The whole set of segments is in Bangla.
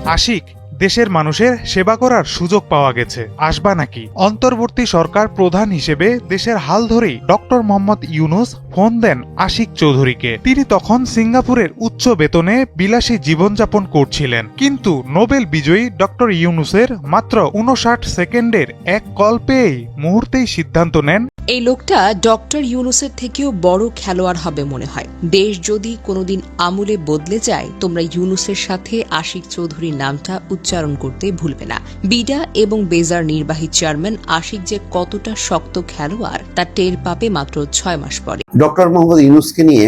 আশিক, দেশের মানুষের সেবা করার সুযোগ পাওয়া গেছে, আসবা নাকি? অন্তর্বর্তী সরকার প্রধান হিসেবে দেশের হাল ধরেই ডক্টর মোহাম্মদ ইউনূস ফোন দেন আশিক চৌধুরীকে। তিনি তখন সিঙ্গাপুরের উচ্চ বেতনে বিলাসী জীবনযাপন করছিলেন। কিন্তু নোবেল বিজয়ী ডক্টর ইউনূসের মাত্র 59 সেকেন্ডের এক কল পেয়েই মুহূর্তেই সিদ্ধান্ত নেন এই লোকটা ডক্টর ইউনূসের থেকেও বড় খেলোয়াড় হবে মনে হয়। দেশ যদি কোনোদিন আমূলে বদলে যায়, তোমরা ইউনূসের সাথে আশিক চৌধুরীর নামটা উচ্চারণ করতে ভুলবে না। বিডা এবং বেজার নির্বাহী চেয়ারম্যান আশিক যে কতটা শক্ত খেলোয়াড় তা টের পাবে মাত্র 6 মাস পরে। ডক্টর মোহাম্মদ ইউনূসকে নিয়ে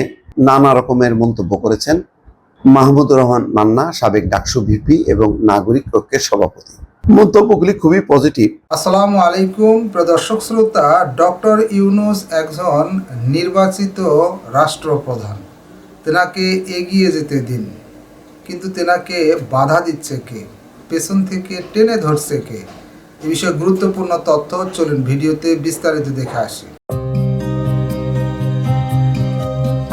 নানা রকমের মন্তব্য করেছেন মাহমুদুর রহমান মান্না, সাবেক ডাকসু ভিপি এবং নাগরিক ঐক্যের সভাপতি। মন্তব্যগুলি খুবই পজিটিভ। আসসালামু আলাইকুম প্রিয় দর্শক শ্রোতা, ডক্টর ইউনূস একজন নির্বাচিত রাষ্ট্রপ্রধান। তেনাকে এগিয়ে যেতে দিন, কিন্তু তেনাকে বাধা দিচ্ছে কে, পেছন থেকে টেনে ধরছে কে? এ বিষয়ে গুরুত্বপূর্ণ তথ্য চলুন ভিডিওতে বিস্তারিত দেখে আসি।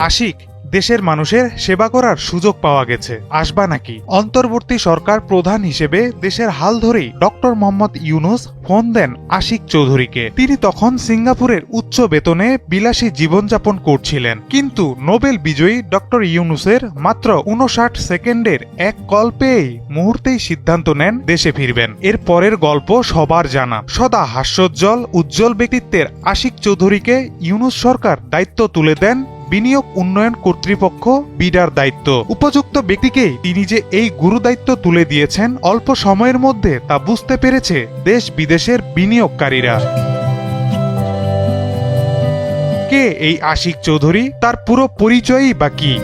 আশিক, দেশের মানুষের সেবা করার সুযোগ পাওয়া গেছে, আসবা নাকি? অন্তর্বর্তী সরকার প্রধান হিসেবে দেশের হাল ধরেই ডক্টর মোহাম্মদ ইউনূস ফোন দেন আশিক চৌধুরীকে। তিনি তখন সিঙ্গাপুরের উচ্চ বেতনে বিলাসী জীবনযাপন করছিলেন। কিন্তু নোবেল বিজয়ী ডক্টর ইউনূসের মাত্র 59 সেকেন্ডের এক কল পেয়েই মুহূর্তেই সিদ্ধান্ত নেন দেশে ফিরবেন। এর পরের গল্প সবার জানা। সদা হাস্যোজ্জ্বল উজ্জ্বল ব্যক্তিত্বের আশিক চৌধুরীকে ইউনূস সরকার দায়িত্ব তুলে দেন বিনিয়োগ উন্নয়ন কর্তৃপক্ষ বিডার দায়িত্ব। উপযুক্ত ব্যক্তিকেই তিনি যে এই গুরু দায়িত্ব তুলে দিয়েছেন, অল্প সময়ের মধ্যে তা বুঝতে পেরেছে দেশ বিদেশের বিনিয়োগকারীরা। কে এই আশিক চৌধুরী? তার পুরো পরিচয়ই বা কি?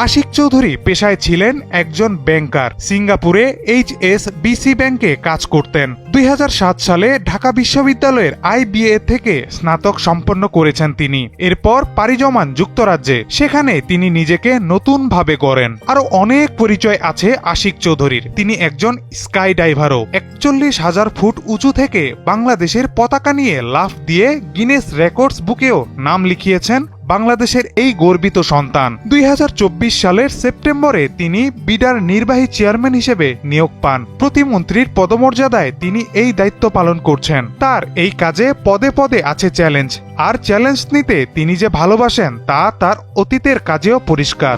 আশিক চৌধুরী পেশায় ছিলেন একজন ব্যাংকার। সিঙ্গাপুরে HSBC ব্যাংকে কাজ করতেন। 2007 সালে ঢাকা বিশ্ববিদ্যালয়ের IBA থেকে স্নাতক সম্পন্ন করেছেন তিনি। এরপর পাড়ি জমান যুক্তরাজ্যে। সেখানে তিনি নিজেকে নতুনভাবে গড়েন। আরো অনেক পরিচয় আছে আশিক চৌধুরীর। তিনি একজন স্কাই ডাইভারও। 41,000 ফুট উঁচু থেকে বাংলাদেশের পতাকা নিয়ে লাফ দিয়ে গিনেস রেকর্ডস বুকেও নাম লিখিয়েছেন বাংলাদেশের এই গর্বিত সন্তান। 2024 সালের সেপ্টেম্বরে তিনি বিডার নির্বাহী চেয়ারম্যান হিসেবে নিয়োগ পান। প্রতিমন্ত্রীর পদমর্যাদায় তিনি এই দায়িত্ব পালন করছেন। তার এই কাজে পদে পদে আছে চ্যালেঞ্জ, আর চ্যালেঞ্জ নিতে তিনি যে ভালোবাসেন তা তার অতীতের কাজেও পরিষ্কার।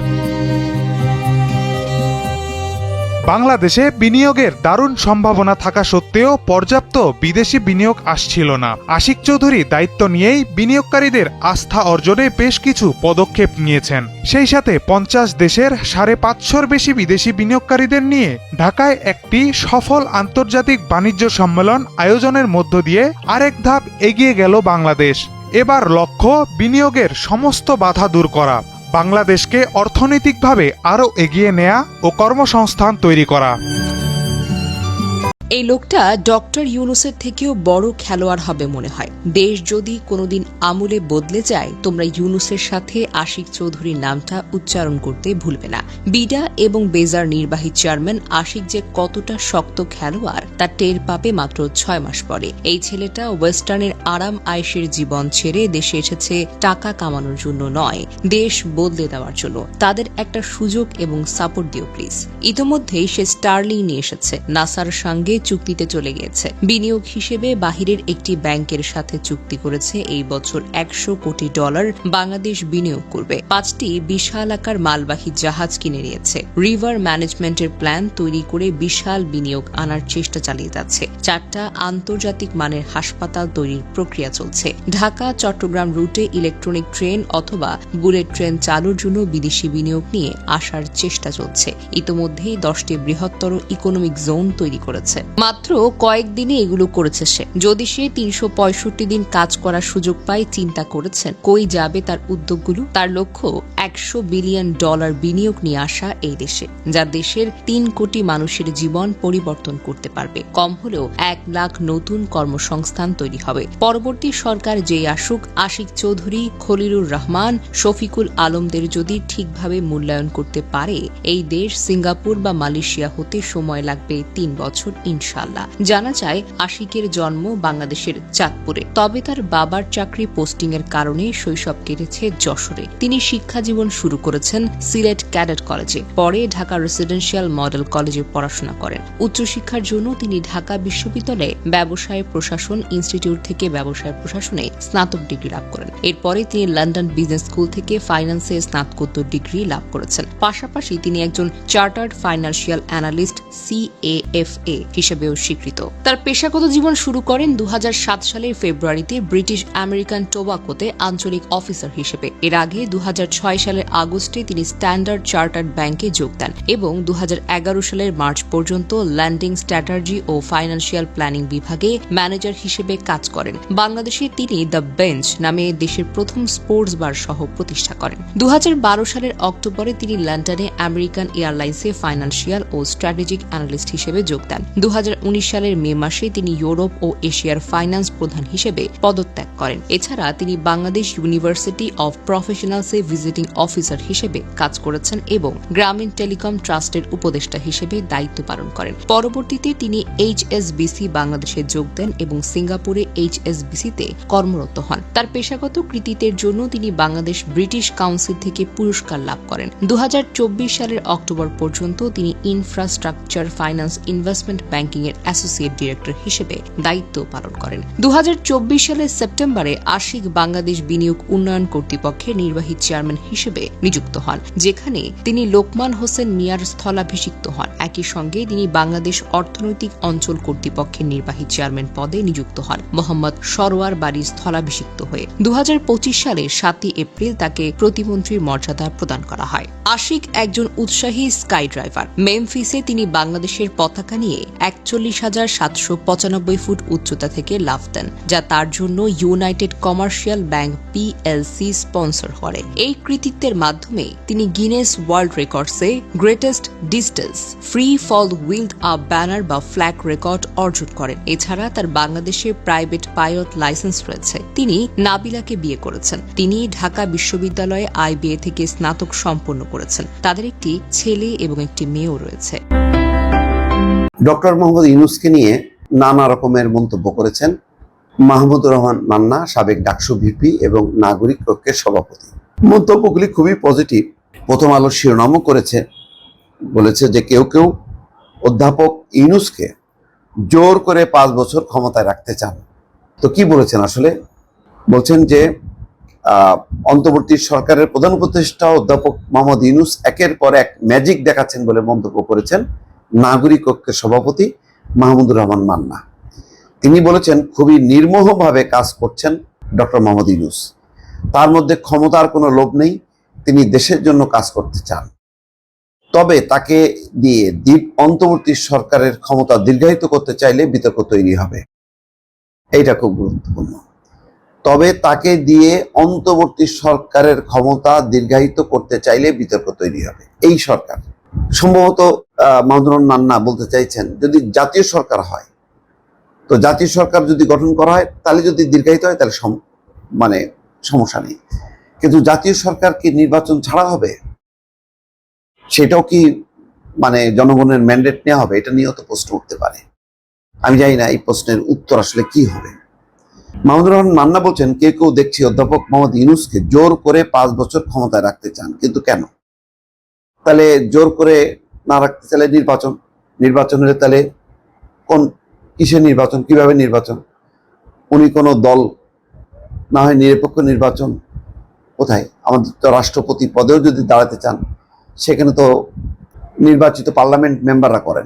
বাংলাদেশে বিনিয়োগের দারুণ সম্ভাবনা থাকা সত্ত্বেও পর্যাপ্ত বিদেশি বিনিয়োগ আসছিল না। আশিক চৌধুরী দায়িত্ব নিয়েই বিনিয়োগকারীদের আস্থা অর্জনে বেশ কিছু পদক্ষেপ নিয়েছেন। সেই সাথে 50 দেশের 550-র বেশি বিদেশি বিনিয়োগকারীদের নিয়ে ঢাকায় একটি সফল আন্তর্জাতিক বাণিজ্য সম্মেলন আয়োজনের মধ্য দিয়ে আরেক ধাপ এগিয়ে গেল বাংলাদেশ। এবার লক্ষ্য বিনিয়োগের সমস্ত বাধা দূর করা, বাংলাদেশকে অর্থনৈতিকভাবে আরও এগিয়ে নেয়া ও কর্মসংস্থান তৈরি করা। এই লোকটা ডক্টর ইউনূসের থেকেও বড় খেলোয়াড় হবে মনে হয়। দেশ যদি কোনোদিন আমূলে বদলে যায়, তোমরা ইউনূসের সাথে আশিক চৌধুরীর নামটা উচ্চারণ করতে ভুলবে না। বিডা এবং বেজার নির্বাহী চেয়ারম্যান আশিক যে কতটা শক্ত খেলোয়াড় তা টের পাবে মাত্র 6 মাস পরে। এই ছেলেটা ওয়েস্টার্নের আরাম আয়েশের জীবন ছেড়ে দেশে এসেছে টাকা কামানোর জন্য নয়, দেশ বদলে দেওয়ার জন্য। তাদের একটা সুযোগ এবং সাপোর্ট দিও প্লিজ। ইতোমধ্যেই সে স্টার্লিং নিয়ে এসেছে, নাসার সঙ্গে চুক্তিতে চলে গিয়েছে। বিনিয়োগ হিসেবে বাহিরের একটি ব্যাংকের সাথে চুক্তি করেছে এই বছর $100 কোটি বাংলাদেশ বিনিয়োগ করবে। 5টি বিশাল আকার মালবাহী জাহাজ কিনে নিয়েছে। রিভার ম্যানেজমেন্টের প্ল্যান তৈরি করে বিশাল বিনিয়োগ আনার চেষ্টা চালিয়ে যাচ্ছে। 4টা আন্তর্জাতিক মানের হাসপাতাল তৈরির প্রক্রিয়া চলছে। ঢাকা চট্টগ্রাম রুটে ইলেকট্রনিক ট্রেন অথবা বুলেট ট্রেন চালুর জন্য বিদেশি বিনিয়োগ নিয়ে আসার চেষ্টা চলছে। ইতোমধ্যেই 10টি বৃহত্তর ইকোনমিক জোন তৈরি করেছে। মাত্র কয়েকদিনে এগুলো করেছে সে। যদি সে 365 দিন কাজ করার সুযোগ পায়, চিন্তা করেছেন কই যাবে তার উদ্যোগগুলো? তার লক্ষ্য $100 বিলিয়ন বিনিয়োগ নিয়ে আসা এই দেশে, যা দেশের 3 কোটি মানুষের জীবন পরিবর্তন করতে পারবে। কম হলেও 1 লাখ নতুন কর্মসংস্থান তৈরি হবে। পরবর্তী সরকার যেই আসুক, আশিক চৌধুরী, খলিলুর রহমান, শফিকুল আলমদের যদি ঠিকভাবে মূল্যায়ন করতে পারে, এই দেশ সিঙ্গাপুর বা মালয়েশিয়া হতে সময় লাগবে 3 বছর ইনশাআল্লাহ। জানা যায় আশিকের জন্ম বাংলাদেশের চাঁদপুরে, তবে তার বাবার চাকরি পোস্টিং এর কারণে শৈশব কেটেছে যশোরে। তিনি শিক্ষাজীবন জীবন শুরু করেছেন সিলেট ক্যাডেট কলেজে, পরে ঢাকা রেসিডেন্সিয়াল মডেল কলেজে পড়াশোনা করেন। উচ্চশিক্ষার জন্য তিনি ঢাকা বিশ্ববিদ্যালয়ে ব্যবসায় প্রশাসন ইনস্টিটিউট থেকে ব্যবসায় প্রশাসনে স্নাতক ডিগ্রি লাভ করেন। এরপরে তিনি লন্ডন বিজনেস স্কুল থেকে ফাইন্যান্সে স্নাতকোত্তর ডিগ্রি লাভ করেছেন। পাশাপাশি তিনি একজন চার্টার্ড ফাইন্যান্সিয়াল অ্যানালিস্ট CAFA হিসেবেও স্বীকৃত। তার পেশাগত জীবন শুরু করেন 2007 সালের ফেব্রুয়ারিতে ব্রিটিশ আমেরিকান টোবাকোতে আঞ্চলিক অফিসার হিসেবে। এর আগে 2006 সালের আগস্টে তিনি স্ট্যান্ডার্ড চার্টার্ড ব্যাংকে যোগ দেন এবং 2011 সালের মার্চ পর্যন্ত ল্যান্ডিং স্ট্র্যাটেজি ও ফাইন্যান্সিয়াল প্ল্যানিং বিভাগে ম্যানেজার হিসেবে কাজ করেন। বাংলাদেশে তিনি দ্য বেঞ্চ নামে দেশের প্রথম স্পোর্টস বার সহ প্রতিষ্ঠা করেন। 2012 সালের অক্টোবরে তিনি লন্ডনে আমেরিকান এয়ারলাইন্সে ফাইন্যান্সিয়াল ও স্ট্র্যাটেজিক অ্যানালিস্ট হিসেবে যোগ দেন। 2019 সালের মে মাসে তিনি ইউরোপ ও এশিয়ার ফাইন্যান্স প্রধান হিসেবে পদত্যাগ করেন। এছাড়া তিনি বাংলাদেশ ইউনিভার্সিটি অব প্রফেশনালসে ভিজিটিং অফিসার হিসেবে কাজ করেছেন এবং গ্রামীণ টেলিকম ট্রাস্টের উপদেষ্টা হিসেবে দায়িত্ব পালন করেন। পরবর্তীতে তিনি HSBC বাংলাদেশে যোগ দেন এবং সিঙ্গাপুরে HSBC-তে কর্মরত হন। তার পেশাগত কৃতিত্বের জন্য তিনি বাংলাদেশ ব্রিটিশ কাউন্সিল থেকে পুরস্কার লাভ করেন। 2024 সালের অক্টোবর পর্যন্ত তিনি ইনফ্রাস্ট্রাকচার ফাইন্যান্স ইনভেস্টমেন্ট ব্যাংকিং এর অ্যাসোসিয়েট ডিরেক্টর হিসেবে দায়িত্ব পালন করেন। 2024 সালের সেপ্টেম্বরে আশিক বাংলাদেশ বিনিয়োগ উন্নয়ন কর্তৃপক্ষের নির্বাহী চেয়ারম্যান হিসেবে নিযুক্ত হন, যেখানে তিনি লোকমান হোসেন মিয়ার স্থলাভিষিক্ত হন। একই সঙ্গে তিনি বাংলাদেশ অর্থনৈতিক অঞ্চল কর্তৃপক্ষের নির্বাহী চেয়ারম্যান পদে নিযুক্ত হন মোহাম্মদ সরোয়ার বাড়ির স্থলাভিষিক্ত হয়ে। 2025 সালের 7 এপ্রিল তাকে প্রতিমন্ত্রীর মর্যাদা প্রদান করা হয়। আশিক একজন উৎসাহী স্কাই ড্রাইভার। মেমফিসে তিনি বাংলাদেশের পতাকা নিয়ে 41,795 ফুট উচ্চতা থেকে লাফ দেন, যা তার জন্য united commercial bank PLC sponsor করে। এই কৃতিত্বের মাধ্যমে তিনি গিনেস ওয়ার্ল্ড রেকর্ডসে greatest distance free fall with a banner বা ফ্ল্যাগ রেকর্ড অর্জন করেন। এছাড়া তার বাংলাদেশে প্রাইভেট পাইলট লাইসেন্স রয়েছে। তিনি নাবিলাকে বিয়ে করেছেন। তিনি ঢাকা বিশ্ববিদ্যালয়ে IBA থেকে স্নাতক সম্পন্ন করেছেন। তাদের একটি ছেলে এবং একটি মেয়েও রয়েছে। ডক্টর মোহাম্মদ ইউনূসকে নিয়ে নানা রকমের মন্তব্য করেছেন মাহমুদুর রহমান মান্না, সাবেক ডাকসু ভিপি এবং নাগরিক ঐক্যের সভাপতি। মন্তব্যগুলি খুবই পজিটিভ। প্রথম আলো শিরোনামও করেছে, বলেছে যে কেউ কেউ অধ্যাপক ইউনূসকে জোর করে 5 বছর ক্ষমতায় রাখতে চান। তো কি বলেছেন আসলে? বলছেন যে অন্তর্বর্তী সরকারের প্রধান উপদেষ্টা অধ্যাপক মোহাম্মদ ইউনূস একের পর এক ম্যাজিক দেখাচ্ছেন বলে মন্তব্য করেছেন নাগরিক ঐক্যের সভাপতি মাহমুদুর রহমান মান্না। তিনি বলেছেন খুবই নির্মোহভাবে কাজ করছেন ডক্টর মোহাম্মদ ইউনূস। তার মধ্যে ক্ষমতার কোনো লোভ নেই, তিনি দেশের জন্য কাজ করতে চান। তবে তাকে দিয়ে অন্তর্বর্তী সরকারের ক্ষমতা দীর্ঘায়িত করতে চাইলে বিতর্ক তৈরি হবে। এইটা খুব গুরুত্বপূর্ণ। তবে তাকে দিয়ে অন্তর্বর্তী সরকারের ক্ষমতা দীর্ঘায়িত করতে চাইলে বিতর্ক তৈরি হবে। এই সরকার সম্ভবত মাহমুদুর রহমান মান্না বলতে চাইছেন যদি জাতীয় সরকার হয়, তো জাতীয় সরকার যদি গঠন করা হয় তাহলে যদি দীর্ঘায়িত হয় তাহলে সমস্যা নেই। কিন্তু জাতীয় সরকার কি নির্বাচন ছাড়া হবে? সেটাও কি জনগণের ম্যান্ডেট নেওয়া হবে? এটা নিয়েও তো প্রশ্ন উঠতে পারে। আমি জানি না এই প্রশ্নের উত্তর আসলে কি হবে। মাহমুদুর রহমান মান্না বলছেন কেউ কেউ দেখছি অধ্যাপক মোহাম্মদ ইউনূসকে জোর করে 5 বছর ক্ষমতায় রাখতে চান, কিন্তু কেন? তাহলে জোর করে না রাখতে চাইলে নির্বাচন হলে তাহলে কিসের নির্বাচন, কিভাবে নির্বাচন? উনি কোনো দল না হয় নিরপেক্ষ নির্বাচন কোথায়? আমাদের তো রাষ্ট্রপতি পদেও যদি দাঁড়াতে চান সেখানে তো নির্বাচিত পার্লামেন্ট মেম্বাররা করেন,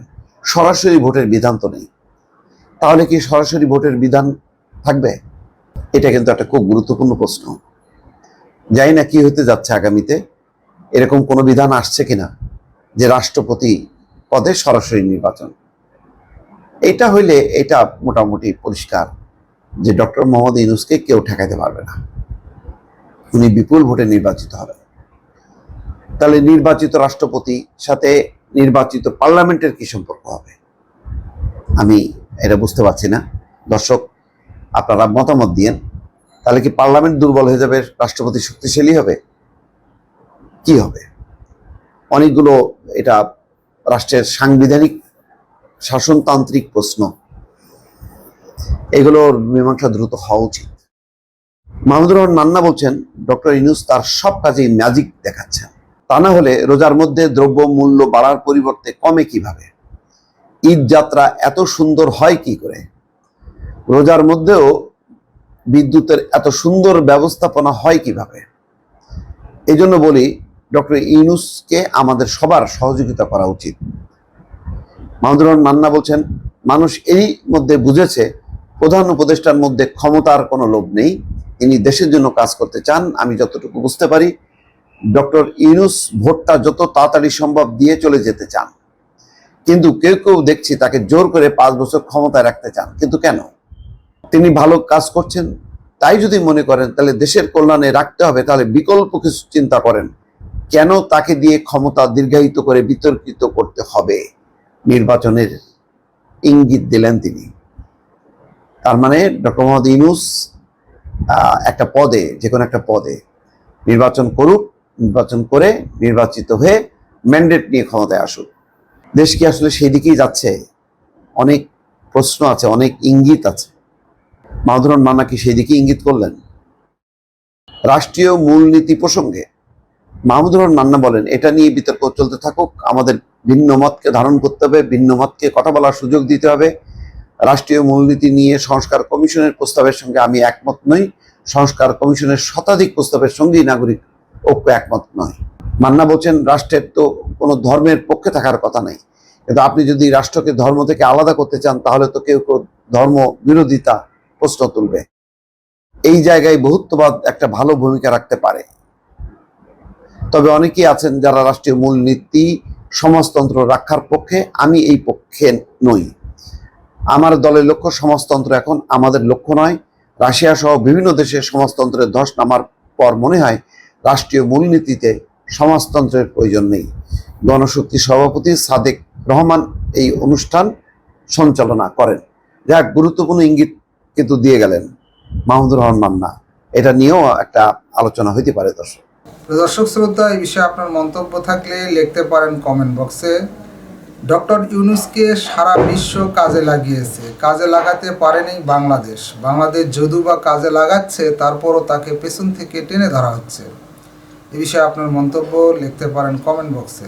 সরাসরি ভোটের বিধান তো নেই। তাহলে কি সরাসরি ভোটের বিধান থাকবে? এটা কিন্তু একটা খুব গুরুত্বপূর্ণ প্রশ্ন। জানি না কি হতে যাচ্ছে আগামীতে, এরকম কোনো বিধান আসছে কিনা যে রাষ্ট্রপতি পদে সরাসরি নির্বাচন। এটা হইলে এটা মোটামুটি পরিষ্কার যে ডক্টর মোহাম্মদ ইউনূসকে কেউ ঠেকাতে পারবে না, উনি বিপুল ভোটে নির্বাচিত হবেন। তাহলে নির্বাচিত রাষ্ট্রপতির সাথে নির্বাচিত পার্লামেন্টের কি সম্পর্ক হবে? আমি এটা বুঝতে পারছি না। দর্শক, আপনারা মতামত দিয়েন। তাহলে কি পার্লামেন্ট দুর্বল হয়ে যাবে, রাষ্ট্রপতি শক্তিশালী হবে? কি হবে? অনেকগুলো এটা রাষ্ট্রের সাংবিধানিক শাসনতান্ত্রিক প্রশ্ন, এগুলোর মীমাংসা দ্রুত হওয়া উচিত। মাহমুদুর রহমান মান্না বলছেন ডক্টর ইউনূস তার সব কাজেই ম্যাজিক দেখাচ্ছেন। তা না হলে রোজার মধ্যে দ্রব্য মূল্য বাড়ার পরিবর্তে কমে কিভাবে? ঈদ যাত্রা এত সুন্দর হয় কি করে? রোজার মধ্যেও বিদ্যুতের এত সুন্দর ব্যবস্থাপনা হয় কিভাবে? এই জন্য বলি ডক্টর ইউনূসকে আমাদের সবার সহযোগিতা করা উচিত। মাহমুদুর রহমান মান্না বলছেন মানুষ এই মধ্যে বুঝেছে প্রধান উপদেষ্টার মধ্যে ক্ষমতার কোনো লোভ নেই, ইনি দেশের জন্য কাজ করতে চান। আমি যতটুকু বুঝতে পারি ডক্টর ইউনূস ভোটটা যত তাড়াতাড়ি সম্ভব দিয়ে চলে যেতে চান, কিন্তু কেউ কেউ দেখছি তাকে জোর করে 5 বছর ক্ষমতায় রাখতে চান। কিন্তু কেন? তিনি ভালো কাজ করছেন তাই যদি মনে করেন তাহলে দেশের কল্যাণে রাখতে হবে, তাহলে বিকল্প কিছু চিন্তা করেন। কেন তাকে দিয়ে ক্ষমতা দীর্ঘায়িত করে বিতর্কিত করতে হবে? নির্বাচনের ইঙ্গিত দিলেন তিনি। তার মানে ডক্টর মোহাম্মদ ইউনূস একটা পদে, যে কোনো একটা পদে নির্বাচন করুক, নির্বাচন করে নির্বাচিত হয়ে ম্যান্ডেট নিয়ে ক্ষমতায় আসুক। দেশ কি আসলে সেই দিকেই যাচ্ছে? অনেক প্রশ্ন আছে, অনেক ইঙ্গিত আছে। মাহমুদুর রহমান মান্না কি সেই দিকে ইঙ্গিত করলেন? রাষ্ট্রীয় মূলনীতি প্রসঙ্গে মাহমুদুর রহমান মান্না বলেন এটা নিয়ে বিতর্ক চলতে থাকুক, আমাদের ভিন্ন মতকে ধারণ করতে হবে, ভিন্ন মতকে কথা বলার সুযোগ দিতে হবে। রাষ্ট্রীয় মূলনীতি নিয়ে সংস্কার কমিশনের প্রস্তাবের সঙ্গে আমি একমত নই, সংস্কার কমিশনের শতাধিক প্রস্তাবের সঙ্গেই নাগরিক ঐক্য একমত নয়। মান্না বলছেন রাষ্ট্রের তো কোনো ধর্মের পক্ষে থাকার কথা নাই, কিন্তু আপনি যদি রাষ্ট্রকে ধর্ম থেকে আলাদা করতে চান তাহলে তো কেউ কেউ ধর্ম বিরোধিতা প্রশ্ন তুলবে। এই জায়গায় বহুত্ববাদ একটা ভালো ভূমিকা রাখতে পারে, তবে অনেকেই আছেন যারা রাষ্ট্রীয় মূলনীতি সমাজতন্ত্র রক্ষার পক্ষে। আমি এই পক্ষে নই। আমার দলের লক্ষ্য সমাজতন্ত্র এখন আমাদের লক্ষ্য নয়। রাশিয়া সহ বিভিন্ন দেশে সমাজতন্ত্রের ধস নামার পর মনে হয় রাষ্ট্রীয় মূলনীতিতে সমাজতন্ত্রের প্রয়োজন নেই। গণশক্তি সভাপতি সাদেক রহমান এই অনুষ্ঠান সঞ্চালনা করেন। যাক, গুরুত্বপূর্ণ ইঙ্গিত কিন্তু দিয়ে গেলেন মাহমুদুর রহমান মান্না। এটা নিয়েও একটা আলোচনা হইতে পারে। দর্শক শ্রোতা, এই বিষয়ে আপনার মন্তব্য থাকলে লিখতে পারেন কমেন্ট বক্সে। ডক্টর ইউনূসকে সারা বিশ্ব কাজে লাগিয়েছে, কাজে লাগাতে পারেনি বাংলাদেশ। বাংলাদেশ যদিও বা কাজে লাগাচ্ছে, তারপরও তাকে পেছন থেকে টেনে ধরা হচ্ছে। এই বিষয়ে আপনার মন্তব্য লিখতে পারেন কমেন্ট বক্সে।